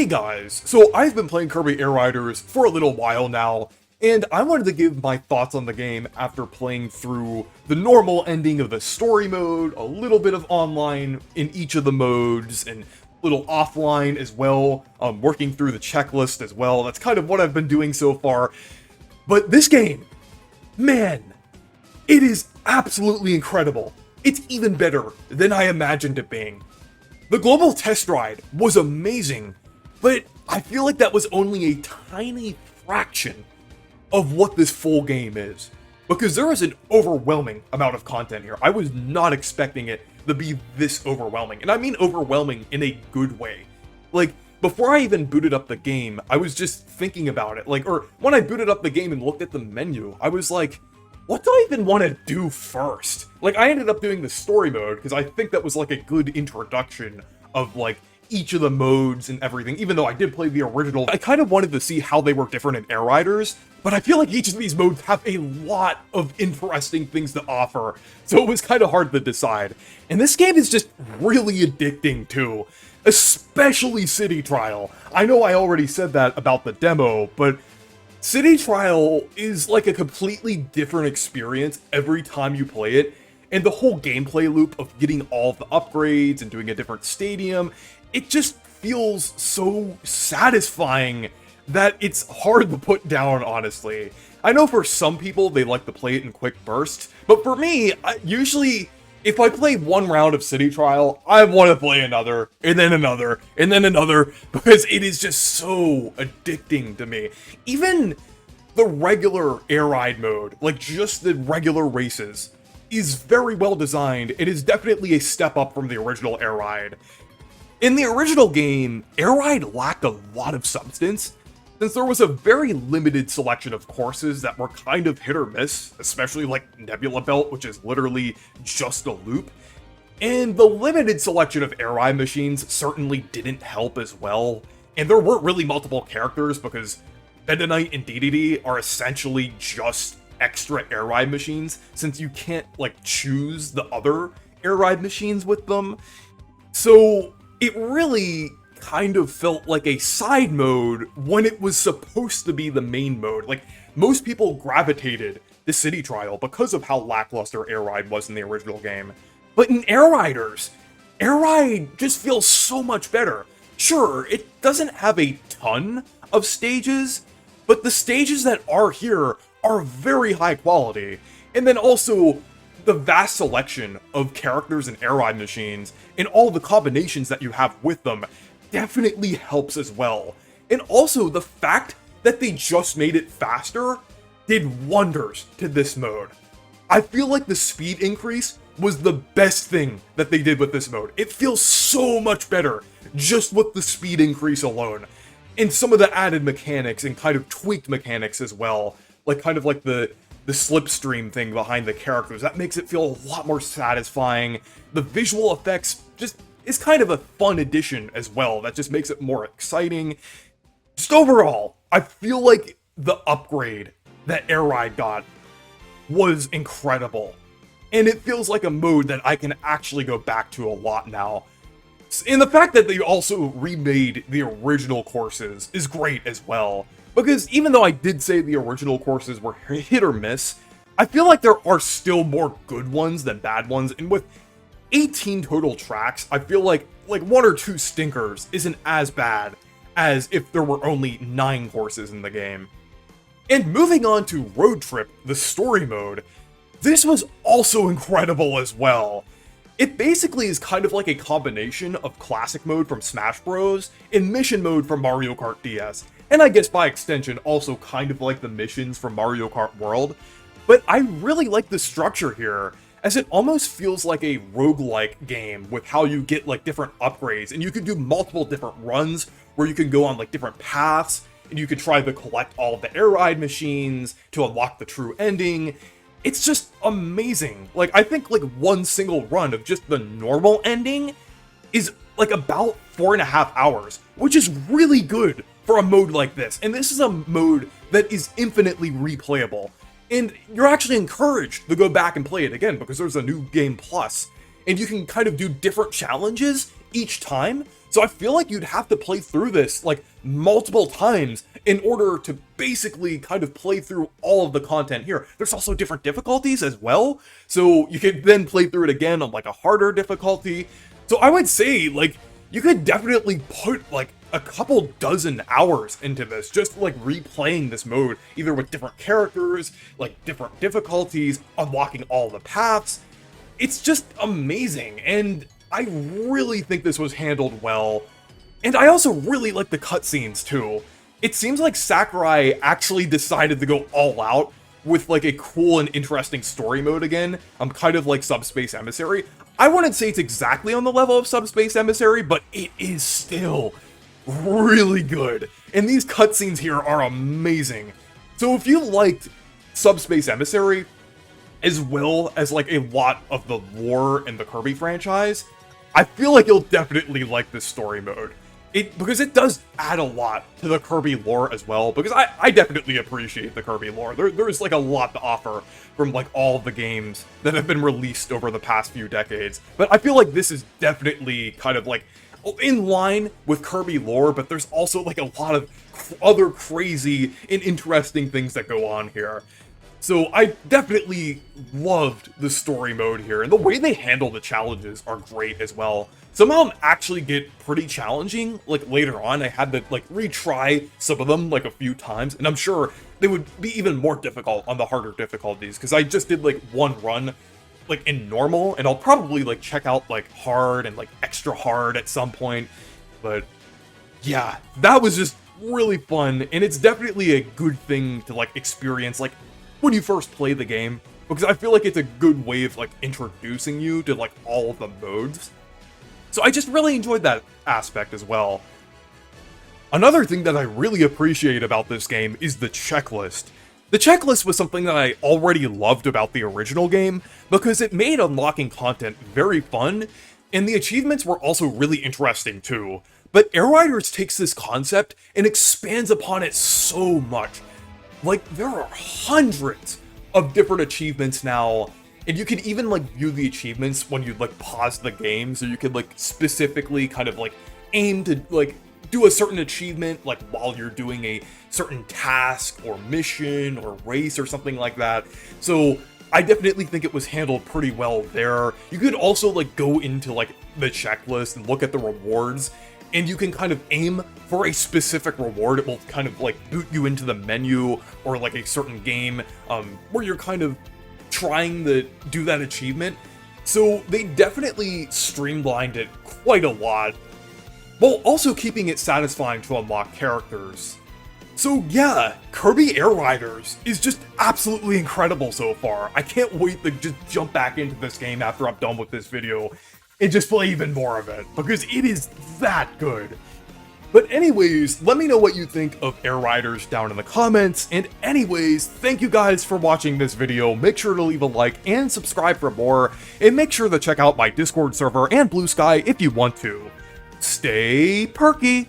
Hey guys, so I've been playing Kirby Air Riders for a little while now, and I wanted to give my thoughts on the game after playing through the normal ending of the story mode, a little bit of online in each of the modes, and a little offline as well, working through the checklist as well. That's kind of what I've been doing so far. But this game, man, it is absolutely incredible. It's even better than I imagined it being. The global test ride was amazing, but I feel like that was only a tiny fraction of what this full game is. Because there is an overwhelming amount of content here. I was not expecting it to be this overwhelming. And I mean overwhelming in a good way. Like, before I even booted up the game, I was just thinking about it. Or when I booted up the game and looked at the menu, I was like, what do I even want to do first? I ended up doing the story mode, because I think that was a good introduction of each of the modes and everything, even though I did play the original. I kind of wanted to see how they were different in Air Riders, but I feel like each of these modes have a lot of interesting things to offer, so it was kind of hard to decide. And this game is just really addicting too, especially City Trial. I know I already said that about the demo, but City Trial is a completely different experience every time you play it, and the whole gameplay loop of getting all of the upgrades and doing a different stadium, it just feels so satisfying that it's hard to put down, honestly. I know for some people, they like to play it in quick bursts, but for me, usually, if I play one round of City Trial, I want to play another, and then another, and then another, because it is just so addicting to me. Even the regular air ride mode, just the regular races, is very well designed. It is definitely a step up from the original air ride. In the original game, air ride lacked a lot of substance, since there was a very limited selection of courses that were kind of hit or miss, especially Nebula Belt, which is literally just a loop. And the limited selection of air ride machines certainly didn't help as well. And there weren't really multiple characters because Bentonite and DDD are essentially just extra air ride machines, since you can't choose the other air ride machines with them. So it really kind of felt like a side mode when it was supposed to be the main mode. Most people gravitated to City Trial because of how lackluster Air Ride was in the original game. But in Air Riders, Air Ride just feels so much better. Sure, it doesn't have a ton of stages, but the stages that are here are very high quality. And then also, the vast selection of characters and air ride machines and all the combinations that you have with them definitely helps as well. And also, the fact that they just made it faster did wonders to this mode. I feel like the speed increase was the best thing that they did with this mode. It feels so much better just with the speed increase alone. And some of the added mechanics and kind of tweaked mechanics as well, the slipstream thing behind the characters, that makes it feel a lot more satisfying. The visual effects just is kind of a fun addition as well, that just makes it more exciting. Just overall, I feel like the upgrade that Air Ride got was incredible. And it feels like a mode that I can actually go back to a lot now. And the fact that they also remade the original courses is great as well. Because even though I did say the original courses were hit or miss, I feel like there are still more good ones than bad ones, and with 18 total tracks, I feel like one or two stinkers isn't as bad as if there were only 9 courses in the game. And moving on to Road Trip, the story mode, this was also incredible as well. It basically is kind of like a combination of classic mode from Smash Bros. And mission mode from Mario Kart DS. And I guess by extension, also kind of like the missions from Mario Kart World. But I really like the structure here, as it almost feels like a roguelike game with how you get different upgrades. And you can do multiple different runs where you can go on different paths. And you can try to collect all of the air ride machines to unlock the true ending. It's just amazing. I think one single run of just the normal ending is about 4.5 hours, which is really good for a mode like this. And this is a mode that is infinitely replayable. And you're actually encouraged to go back and play it again because there's a new game plus. And you can kind of do different challenges each time So I feel like you'd have to play through this like multiple times in order to basically kind of play through all of the content here. There's also different difficulties as well, so you could then play through it again on like a harder difficulty. So I would say like you could definitely put like a couple dozen hours into this, just like replaying this mode, either with different characters, like different difficulties, unlocking all the paths. It's just amazing, and I really think this was handled well. And I also really like the cutscenes too. It seems like Sakurai actually decided to go all out with like a cool and interesting story mode again. Kind of like Subspace Emissary. I wouldn't say it's exactly on the level of Subspace Emissary, but it is still really good. And these cutscenes here are amazing. So if you liked Subspace Emissary, as well as like a lot of the lore in the Kirby franchise, I feel like you'll definitely like this story mode. Because it does add a lot to the Kirby lore as well, because I definitely appreciate the Kirby lore. There's like a lot to offer from like all the games that have been released over the past few decades. But I feel like this is definitely kind of like in line with Kirby lore, but there's also like a lot of other crazy and interesting things that go on here. So I definitely loved the story mode here, and the way they handle the challenges are great as well. Some of them actually get pretty challenging, like later on. I had to like retry some of them like a few times, and I'm sure they would be even more difficult on the harder difficulties, because I just did like one run like in normal, and I'll probably like check out like hard and like extra hard at some point. But yeah, that was just really fun, and it's definitely a good thing to like experience like when you first play the game, because I feel like it's a good way of like introducing you to like all of the modes. So I just really enjoyed that aspect as well. Another thing that I really appreciate about this game is the checklist. The checklist was something that I already loved about the original game, because it made unlocking content very fun, and the achievements were also really interesting too. But Air Riders takes this concept and expands upon it so much. Like, there are hundreds of different achievements now, and you can even like view the achievements when you like pause the game, so you can like specifically kind of like aim to like do a certain achievement like while you're doing a certain task or mission or race or something like that. So I definitely think it was handled pretty well there. You could also like go into like the checklist and look at the rewards, and you can kind of aim for a specific reward. It will kind of like boot you into the menu or like a certain game where you're kind of trying to do that achievement. So they definitely streamlined it quite a lot, while also keeping it satisfying to unlock characters. So yeah, Kirby Air Riders is just absolutely incredible so far. I can't wait to just jump back into this game after I'm done with this video and just play even more of it, because it is that good. But anyways, let me know what you think of Air Riders down in the comments, and anyways, thank you guys for watching this video. Make sure to leave a like and subscribe for more, and make sure to check out my Discord server and Blue Sky if you want to. Stay perky!